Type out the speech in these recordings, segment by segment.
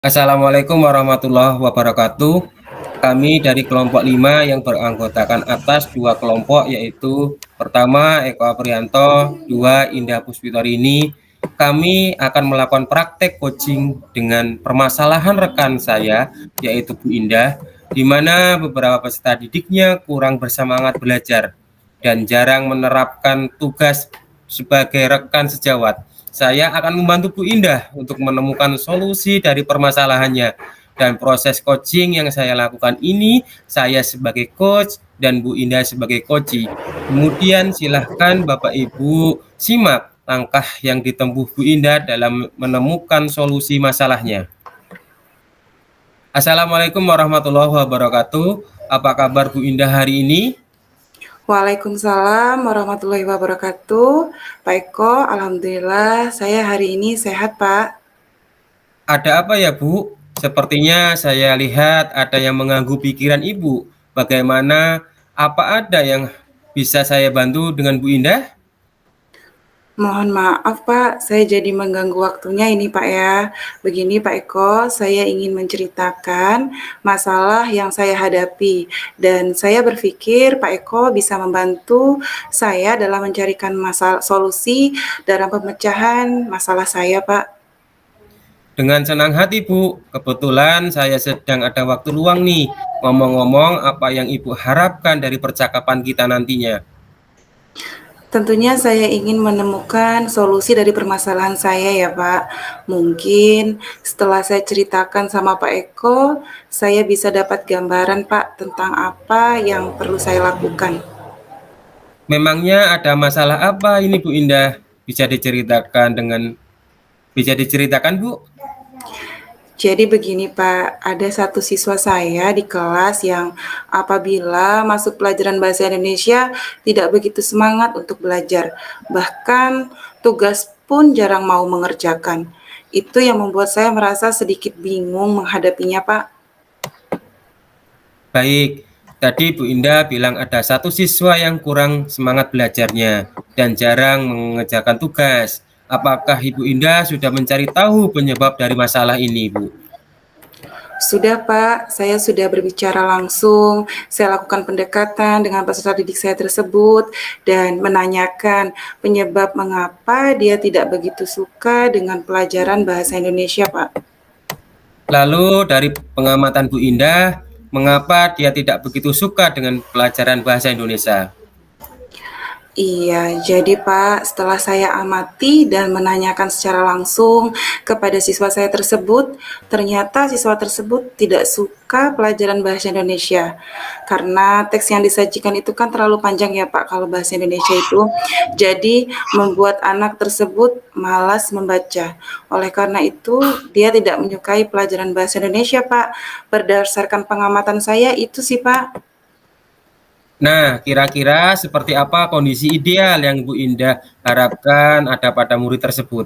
Assalamualaikum warahmatullahi wabarakatuh. Kami dari kelompok 5 yang beranggotakan atas dua kelompok, yaitu pertama Eko Aprianto, dua Indah Puspitorini. Kami akan melakukan praktek coaching dengan permasalahan rekan saya, yaitu Bu Indah, di mana beberapa peserta didiknya kurang bersemangat belajar dan jarang menerapkan tugas sebagai rekan sejawat. Saya akan membantu Bu Indah untuk menemukan solusi dari permasalahannya. Dan proses coaching yang saya lakukan ini, saya sebagai coach dan Bu Indah sebagai coach. Kemudian silahkan Bapak Ibu simak langkah yang ditempuh Bu Indah dalam menemukan solusi masalahnya. Assalamualaikum warahmatullahi wabarakatuh. Apa kabar Bu Indah hari ini? Waalaikumsalam warahmatullahi wabarakatuh. Pak Eko, alhamdulillah saya hari ini sehat, Pak. Ada apa ya, Bu? Sepertinya saya lihat ada yang mengganggu pikiran Ibu. Bagaimana, apa ada yang bisa saya bantu dengan Bu Indah? Mohon maaf, Pak, saya jadi mengganggu waktunya ini, Pak ya. Begini, Pak Eko, saya ingin menceritakan masalah yang saya hadapi dan saya berpikir Pak Eko bisa membantu saya dalam mencarikan solusi dalam pemecahan masalah saya, Pak. Dengan senang hati, Bu. Kebetulan saya sedang ada waktu luang nih. Ngomong-ngomong, apa yang Ibu harapkan dari percakapan kita nantinya? Tentunya saya ingin menemukan solusi dari permasalahan saya ya Pak. Mungkin setelah saya ceritakan sama Pak Eko, saya bisa dapat gambaran Pak tentang apa yang perlu saya lakukan. Memangnya ada masalah apa ini, Bu Indah? Bisa diceritakan, Bu? Jadi begini Pak, ada satu siswa saya di kelas yang apabila masuk pelajaran bahasa Indonesia tidak begitu semangat untuk belajar. Bahkan tugas pun jarang mau mengerjakan. Itu yang membuat saya merasa sedikit bingung menghadapinya Pak. Baik, tadi Bu Indah bilang ada satu siswa yang kurang semangat belajarnya dan jarang mengerjakan tugas. Apakah Ibu Indah sudah mencari tahu penyebab dari masalah ini, Bu? Sudah Pak, saya sudah berbicara langsung, saya lakukan pendekatan dengan peserta didik saya tersebut dan menanyakan penyebab mengapa dia tidak begitu suka dengan pelajaran bahasa Indonesia, Pak. Lalu dari pengamatan Bu Indah, mengapa dia tidak begitu suka dengan pelajaran bahasa Indonesia? Iya, jadi Pak, setelah saya amati dan menanyakan secara langsung kepada siswa saya tersebut, ternyata siswa tersebut tidak suka pelajaran bahasa Indonesia. Karena teks yang disajikan itu kan terlalu panjang ya Pak, kalau bahasa Indonesia itu. Jadi membuat anak tersebut malas membaca. Oleh karena itu, dia tidak menyukai pelajaran bahasa Indonesia Pak. Berdasarkan pengamatan saya itu sih Pak. Nah, kira-kira seperti apa kondisi ideal yang Bu Indah harapkan ada pada murid tersebut?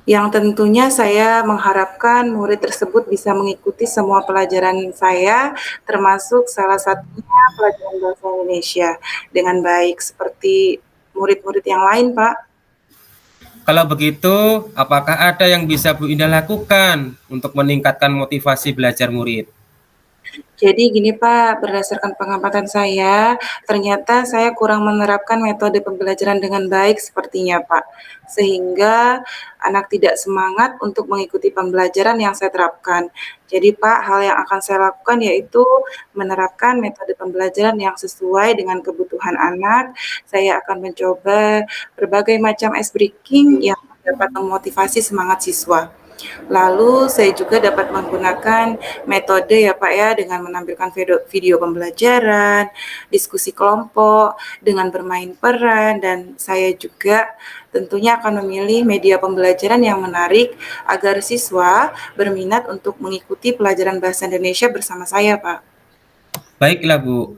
Yang tentunya saya mengharapkan murid tersebut bisa mengikuti semua pelajaran saya, termasuk salah satunya pelajaran bahasa Indonesia dengan baik seperti murid-murid yang lain, Pak. Kalau begitu, apakah ada yang bisa Bu Indah lakukan untuk meningkatkan motivasi belajar murid? Jadi gini Pak, berdasarkan pengamatan saya, ternyata saya kurang menerapkan metode pembelajaran dengan baik sepertinya Pak. Sehingga anak tidak semangat untuk mengikuti pembelajaran yang saya terapkan. Jadi Pak, hal yang akan saya lakukan yaitu menerapkan metode pembelajaran yang sesuai dengan kebutuhan anak. Saya akan mencoba berbagai macam ice breaking yang dapat memotivasi semangat siswa. Lalu saya juga dapat menggunakan metode ya Pak ya dengan menampilkan video pembelajaran, diskusi kelompok, dengan bermain peran dan saya juga tentunya akan memilih media pembelajaran yang menarik agar siswa berminat untuk mengikuti pelajaran bahasa Indonesia bersama saya, Pak. Baiklah, Bu.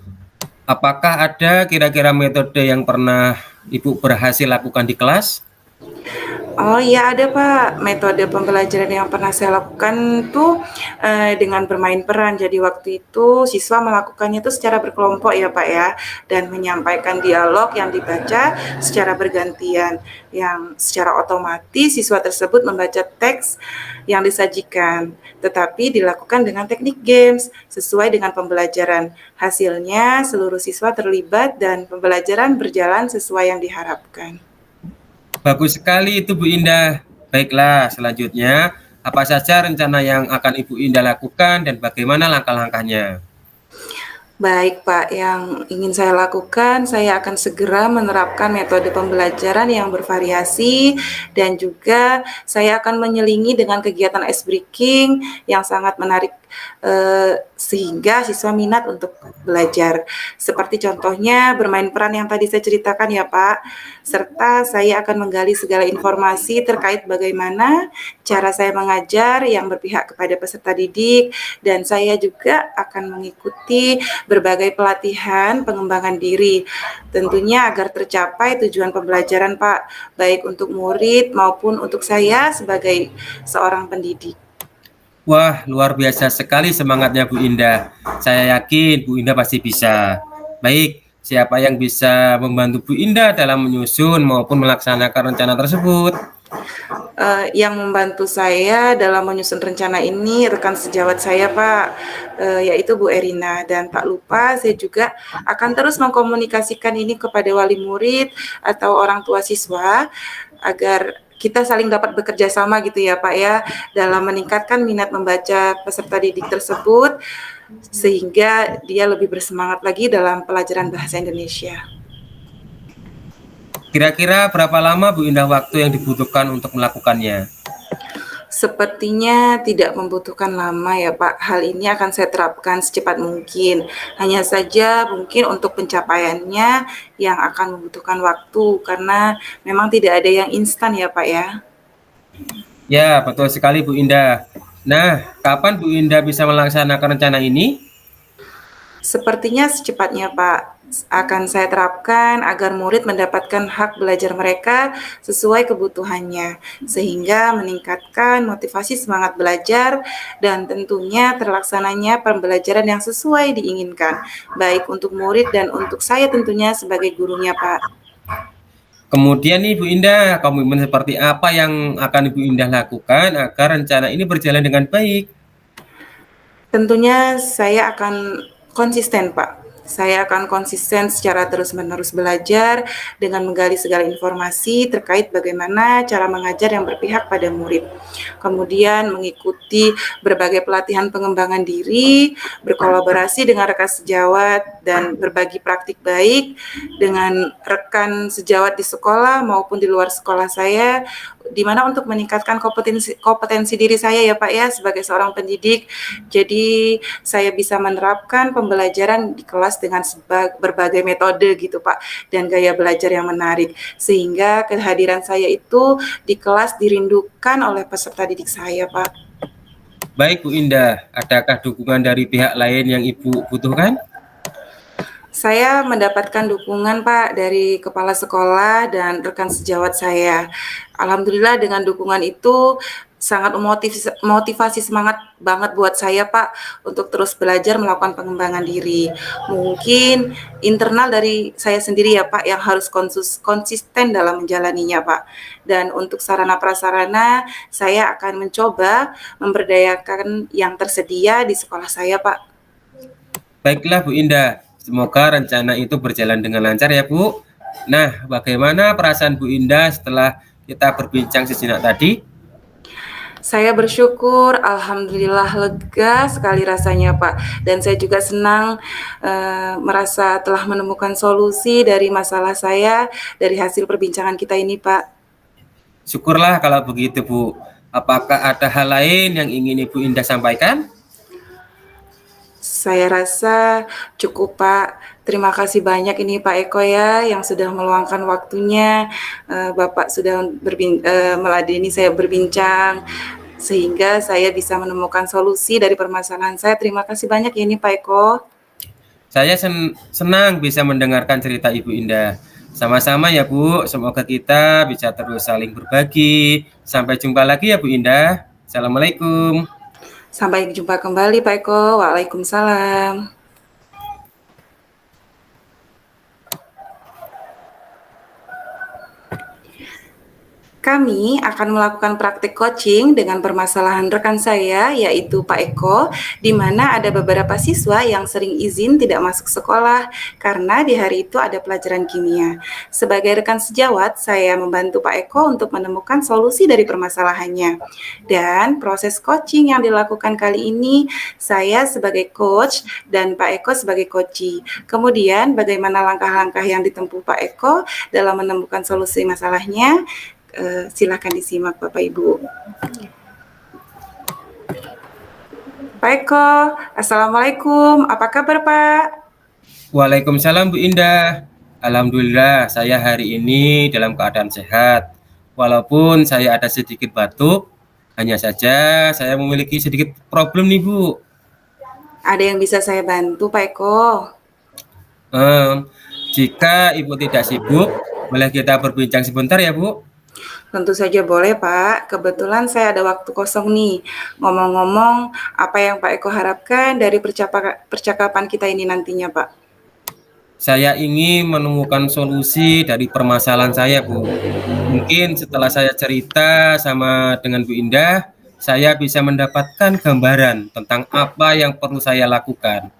Apakah ada kira-kira metode yang pernah Ibu berhasil lakukan di kelas? Oh iya ada Pak, metode pembelajaran yang pernah saya lakukan tuh, dengan bermain peran. Jadi waktu itu siswa melakukannya itu secara berkelompok ya Pak ya, dan menyampaikan dialog yang dibaca secara bergantian, yang secara otomatis siswa tersebut membaca teks yang disajikan, tetapi dilakukan dengan teknik games sesuai dengan pembelajaran. Hasilnya seluruh siswa terlibat dan pembelajaran berjalan sesuai yang diharapkan. Bagus sekali itu Bu Indah. Baiklah, selanjutnya apa saja rencana yang akan Ibu Indah lakukan dan bagaimana langkah-langkahnya? Baik Pak, yang ingin saya lakukan, saya akan segera menerapkan metode pembelajaran yang bervariasi dan juga saya akan menyelingi dengan kegiatan ice breaking yang sangat menarik sehingga siswa minat untuk belajar. Seperti contohnya bermain peran yang tadi saya ceritakan ya Pak, serta saya akan menggali segala informasi terkait bagaimana cara saya mengajar yang berpihak kepada peserta didik dan saya juga akan mengikuti berbagai pelatihan pengembangan diri, tentunya agar tercapai tujuan pembelajaran Pak, baik untuk murid maupun untuk saya sebagai seorang pendidik. Wah, luar biasa sekali semangatnya Bu Indah. Saya yakin Bu Indah pasti bisa. Baik, siapa yang bisa membantu Bu Indah dalam menyusun maupun melaksanakan rencana tersebut? Yang membantu saya dalam menyusun rencana ini rekan sejawat saya Pak, yaitu Bu Erina dan tak lupa saya juga akan terus mengkomunikasikan ini kepada wali murid atau orang tua siswa agar kita saling dapat bekerja sama gitu ya Pak ya dalam meningkatkan minat membaca peserta didik tersebut sehingga dia lebih bersemangat lagi dalam pelajaran bahasa Indonesia. Kira-kira berapa lama Bu Indah waktu yang dibutuhkan untuk melakukannya? Sepertinya tidak membutuhkan lama ya Pak. Hal ini akan saya terapkan secepat mungkin. Hanya saja mungkin untuk pencapaiannya yang akan membutuhkan waktu karena memang tidak ada yang instan ya Pak ya. Ya, betul sekali Bu Indah. Nah, kapan Bu Indah bisa melaksanakan rencana ini? Sepertinya secepatnya Pak. Akan saya terapkan agar murid mendapatkan hak belajar mereka sesuai kebutuhannya, sehingga meningkatkan motivasi semangat belajar dan tentunya terlaksananya pembelajaran yang sesuai diinginkan, baik untuk murid dan untuk saya tentunya sebagai gurunya Pak. Kemudian nih Bu Indah, komitmen seperti apa yang akan Ibu Indah lakukan agar rencana ini berjalan dengan baik? Tentunya saya akan konsisten, Pak. Saya akan konsisten secara terus-menerus belajar dengan menggali segala informasi terkait bagaimana cara mengajar yang berpihak pada murid. Kemudian mengikuti berbagai pelatihan pengembangan diri, berkolaborasi dengan rekan sejawat, dan berbagi praktik baik dengan rekan sejawat di sekolah maupun di luar sekolah saya di mana untuk meningkatkan kompetensi diri saya ya Pak ya sebagai seorang pendidik. Jadi saya bisa menerapkan pembelajaran di kelas dengan berbagai metode gitu Pak dan gaya belajar yang menarik sehingga kehadiran saya itu di kelas dirindukan oleh peserta didik saya Pak. Baik Bu Indah, adakah dukungan dari pihak lain yang Ibu butuhkan? Saya mendapatkan dukungan Pak dari kepala sekolah dan rekan sejawat saya. Alhamdulillah dengan dukungan itu sangat motivasi semangat banget buat saya Pak untuk terus belajar melakukan pengembangan diri. Mungkin internal dari saya sendiri ya Pak yang harus konsisten dalam menjalaninya Pak. Dan untuk sarana prasarana saya akan mencoba memberdayakan yang tersedia di sekolah saya Pak. Baiklah Bu Indah, semoga rencana itu berjalan dengan lancar ya Bu. Nah, bagaimana perasaan Bu Indah setelah kita berbincang sejenak tadi? Saya bersyukur, alhamdulillah lega sekali rasanya Pak. Dan saya juga senang merasa telah menemukan solusi dari masalah saya dari hasil perbincangan kita ini Pak. Syukurlah kalau begitu Bu. Apakah ada hal lain yang ingin Ibu Indah sampaikan? Saya rasa cukup Pak. Terima kasih banyak ini Pak Eko ya yang sudah meluangkan waktunya. Bapak sudah meladeni saya berbincang sehingga saya bisa menemukan solusi dari permasalahan saya. Terima kasih banyak ya ini Pak Eko. Saya senang bisa mendengarkan cerita Ibu Indah. Sama-sama ya Bu, semoga kita bisa terus saling berbagi. Sampai jumpa lagi ya Bu Indah. Assalamualaikum. Sampai jumpa kembali Pak Eko. Waalaikumsalam. Kami akan melakukan praktik coaching dengan permasalahan rekan saya, yaitu Pak Eko, di mana ada beberapa siswa yang sering izin tidak masuk sekolah karena di hari itu ada pelajaran kimia. Sebagai rekan sejawat, saya membantu Pak Eko untuk menemukan solusi dari permasalahannya. Dan proses coaching yang dilakukan kali ini, saya sebagai coach dan Pak Eko sebagai coachee. Kemudian, bagaimana langkah-langkah yang ditempuh Pak Eko dalam menemukan solusi masalahnya? Silakan disimak Bapak Ibu. Pak Eko, Assalamualaikum. Apa kabar Pak? Waalaikumsalam Bu Indah. Alhamdulillah saya hari ini dalam keadaan sehat. Walaupun saya ada sedikit batuk, hanya saja saya memiliki sedikit problem nih Bu. Ada yang bisa saya bantu Pak Eko? Em, Jika Ibu tidak sibuk, boleh kita berbincang sebentar ya Bu? Tentu saja boleh Pak. Kebetulan saya ada waktu kosong nih. Ngomong-ngomong, apa yang Pak Eko harapkan dari percakapan kita ini nantinya Pak? Saya ingin menemukan solusi dari permasalahan saya Bu. Mungkin setelah saya cerita sama dengan Bu Indah, saya bisa mendapatkan gambaran tentang apa yang perlu saya lakukan.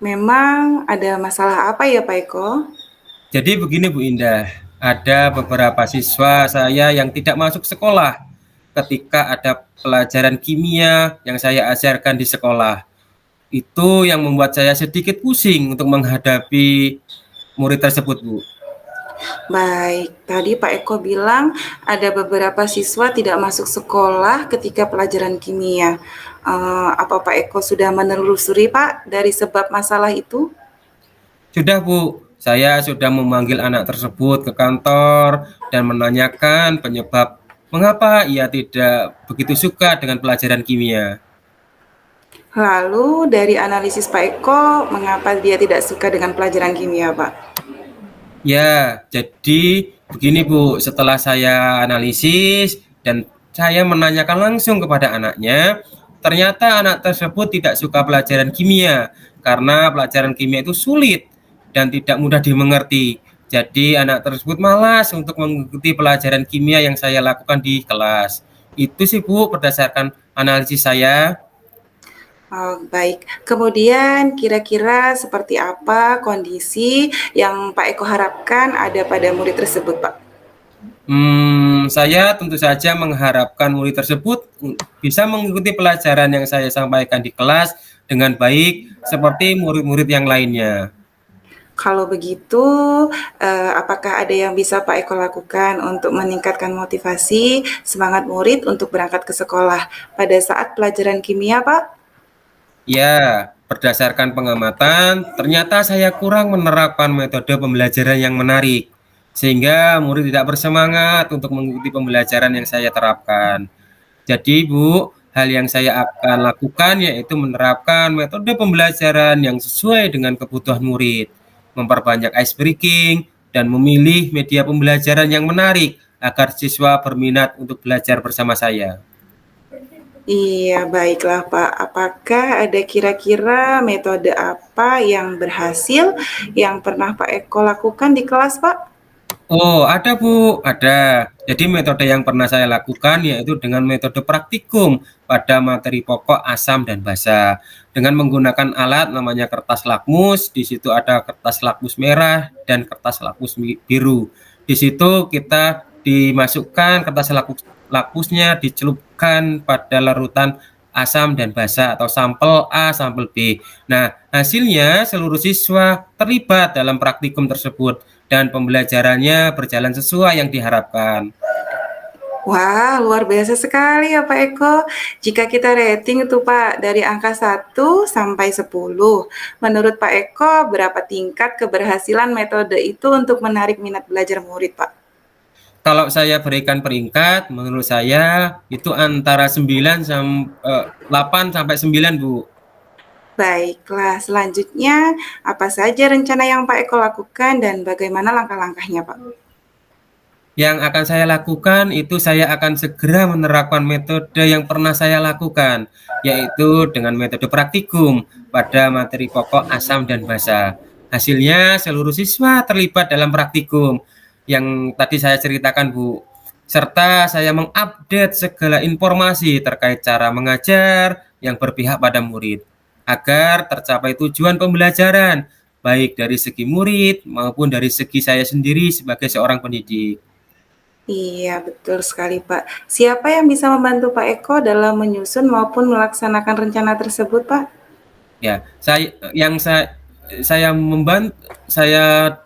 Memang ada masalah apa ya Pak Eko? Jadi begini Bu Indah, ada beberapa siswa saya yang tidak masuk sekolah ketika ada pelajaran kimia yang saya ajarkan di sekolah. Itu yang membuat saya sedikit pusing untuk menghadapi murid tersebut, Bu. Baik, tadi Pak Eko bilang ada beberapa siswa tidak masuk sekolah ketika pelajaran kimia. Apa Pak Eko sudah menelusuri Pak dari sebab masalah itu? Sudah, Bu. Saya sudah memanggil anak tersebut ke kantor dan menanyakan penyebab mengapa ia tidak begitu suka dengan pelajaran kimia. Lalu dari analisis Pak Eko, mengapa dia tidak suka dengan pelajaran kimia Pak? Ya, jadi begini Bu, setelah saya analisis dan saya menanyakan langsung kepada anaknya, ternyata anak tersebut tidak suka pelajaran kimia karena pelajaran kimia itu sulit dan tidak mudah dimengerti. Jadi anak tersebut malas untuk mengikuti pelajaran kimia yang saya lakukan di kelas. Itu sih Bu berdasarkan analisis saya. Oh, baik. Kemudian kira-kira seperti apa kondisi yang Pak Eko harapkan ada pada murid tersebut, Pak? Saya tentu saja mengharapkan murid tersebut bisa mengikuti pelajaran yang saya sampaikan di kelas dengan baik seperti murid-murid yang lainnya. Kalau begitu, apakah ada yang bisa Pak Eko lakukan untuk meningkatkan motivasi semangat murid untuk berangkat ke sekolah pada saat pelajaran kimia, Pak? Ya, berdasarkan pengamatan, ternyata saya kurang menerapkan metode pembelajaran yang menarik, sehingga murid tidak bersemangat untuk mengikuti pembelajaran yang saya terapkan. Jadi, Bu, hal yang saya akan lakukan yaitu menerapkan metode pembelajaran yang sesuai dengan kebutuhan murid, memperbanyak ice breaking, dan memilih media pembelajaran yang menarik agar siswa berminat untuk belajar bersama saya. Iya, baiklah Pak. Apakah ada kira-kira metode apa yang berhasil yang pernah Pak Eko lakukan di kelas, Pak? Oh, ada Bu, ada. Jadi metode yang pernah saya lakukan yaitu dengan metode praktikum pada materi pokok asam dan basa. Dengan menggunakan alat namanya kertas lakmus, di situ ada kertas lakmus merah dan kertas lakmus biru. Di situ kita dimasukkan kertas lakmusnya dicelupkan pada larutan asam dan basa atau sampel A, sampel B. Nah, hasilnya seluruh siswa terlibat dalam praktikum tersebut dan pembelajarannya berjalan sesuai yang diharapkan. Wah, luar biasa sekali ya Pak Eko. Jika kita rating itu Pak dari angka 1 sampai 10, menurut Pak Eko berapa tingkat keberhasilan metode itu untuk menarik minat belajar murid, Pak? Kalau saya berikan peringkat, menurut saya itu antara 8 sampai 9, Bu. Baiklah, selanjutnya apa saja rencana yang Pak Eko lakukan dan bagaimana langkah-langkahnya, Pak? Yang akan saya lakukan itu saya akan segera menerapkan metode yang pernah saya lakukan, yaitu dengan metode praktikum pada materi pokok asam dan basa. Hasilnya seluruh siswa terlibat dalam praktikum yang tadi saya ceritakan, Bu. Serta saya mengupdate segala informasi terkait cara mengajar yang berpihak pada murid agar tercapai tujuan pembelajaran baik dari segi murid maupun dari segi saya sendiri sebagai seorang pendidik. Iya, betul sekali, Pak. Siapa yang bisa membantu Pak Eko dalam menyusun maupun melaksanakan rencana tersebut, Pak? Ya, saya membantu saya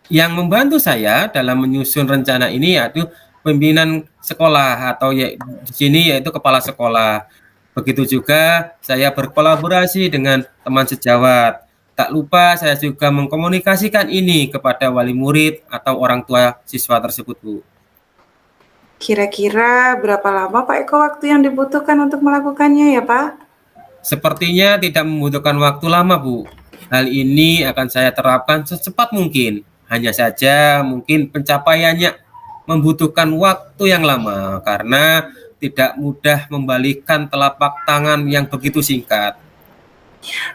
yang membantu saya dalam menyusun rencana ini yaitu pimpinan sekolah atau ya di sini yaitu kepala sekolah. Begitu juga saya berkolaborasi dengan teman sejawat. Tak lupa saya juga mengkomunikasikan ini kepada wali murid atau orang tua siswa tersebut, Bu. Kira-kira berapa lama Pak Eko waktu yang dibutuhkan untuk melakukannya ya, Pak? Sepertinya tidak membutuhkan waktu lama, Bu. Hal ini akan saya terapkan secepat mungkin. Hanya saja mungkin pencapaiannya membutuhkan waktu yang lama karena tidak mudah membalikan telapak tangan yang begitu singkat.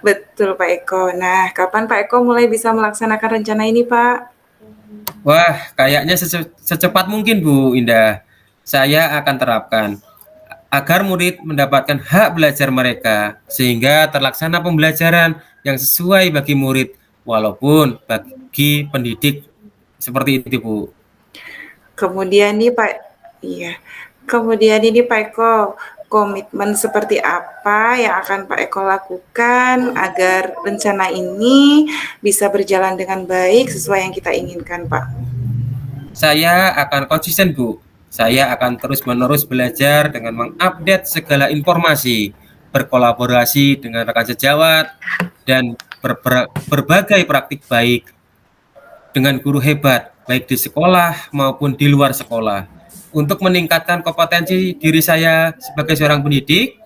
Betul Pak Eko. Nah, kapan Pak Eko mulai bisa melaksanakan rencana ini, Pak? Wah, kayaknya secepat mungkin, Bu Indah. Saya akan terapkan agar murid mendapatkan hak belajar mereka sehingga terlaksana pembelajaran yang sesuai bagi murid walaupun bagi pendidik seperti itu, Bu. Kemudian nih Pak, iya. Kemudian ini Pak Eko, komitmen seperti apa yang akan Pak Eko lakukan agar rencana ini bisa berjalan dengan baik sesuai yang kita inginkan, Pak? Saya akan konsisten, Bu. Saya akan terus-menerus belajar dengan mengupdate segala informasi, berkolaborasi dengan rekan sejawat, dan berbagai praktik baik dengan guru hebat, baik di sekolah maupun di luar sekolah. Untuk meningkatkan kompetensi diri saya sebagai seorang pendidik,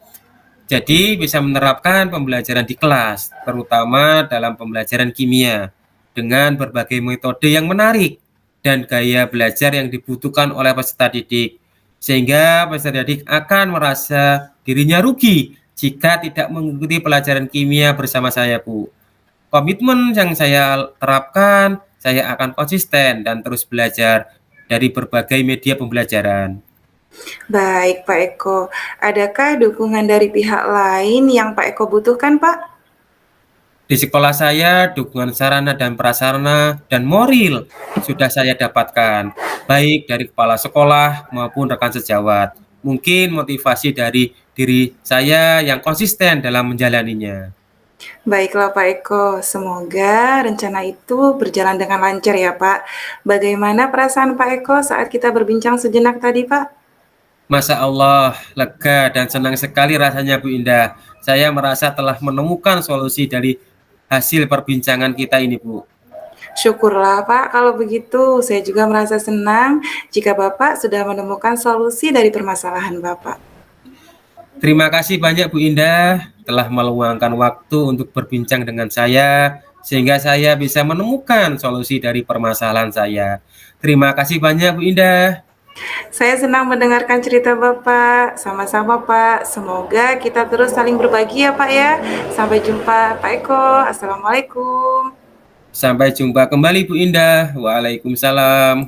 jadi bisa menerapkan pembelajaran di kelas, terutama dalam pembelajaran kimia, dengan berbagai metode yang menarik dan gaya belajar yang dibutuhkan oleh peserta didik. Sehingga peserta didik akan merasa dirinya rugi jika tidak mengikuti pelajaran kimia bersama saya, Bu. Komitmen yang saya terapkan, saya akan konsisten dan terus belajar dari berbagai media pembelajaran. Baik Pak Eko, adakah dukungan dari pihak lain yang Pak Eko butuhkan, Pak? Di sekolah saya, dukungan sarana dan prasarana dan moral sudah saya dapatkan, baik dari kepala sekolah maupun rekan sejawat. Mungkin motivasi dari diri saya yang konsisten dalam menjalaninya. Baiklah Pak Eko, semoga rencana itu berjalan dengan lancar ya Pak. Bagaimana perasaan Pak Eko saat kita berbincang sejenak tadi, Pak? Masya Allah, lega dan senang sekali rasanya, Bu Indah. Saya merasa telah menemukan solusi dari hasil perbincangan kita ini, Bu. Syukurlah Pak, kalau begitu saya juga merasa senang jika Bapak sudah menemukan solusi dari permasalahan Bapak. Terima kasih banyak, Bu Indah, telah meluangkan waktu untuk berbincang dengan saya, sehingga saya bisa menemukan solusi dari permasalahan saya. Terima kasih banyak, Bu Indah. Saya senang mendengarkan cerita Bapak. Sama-sama Pak. Semoga kita terus saling berbagi ya Pak ya. Sampai jumpa Pak Eko. Assalamualaikum. Sampai jumpa kembali, Bu Indah. Waalaikumsalam.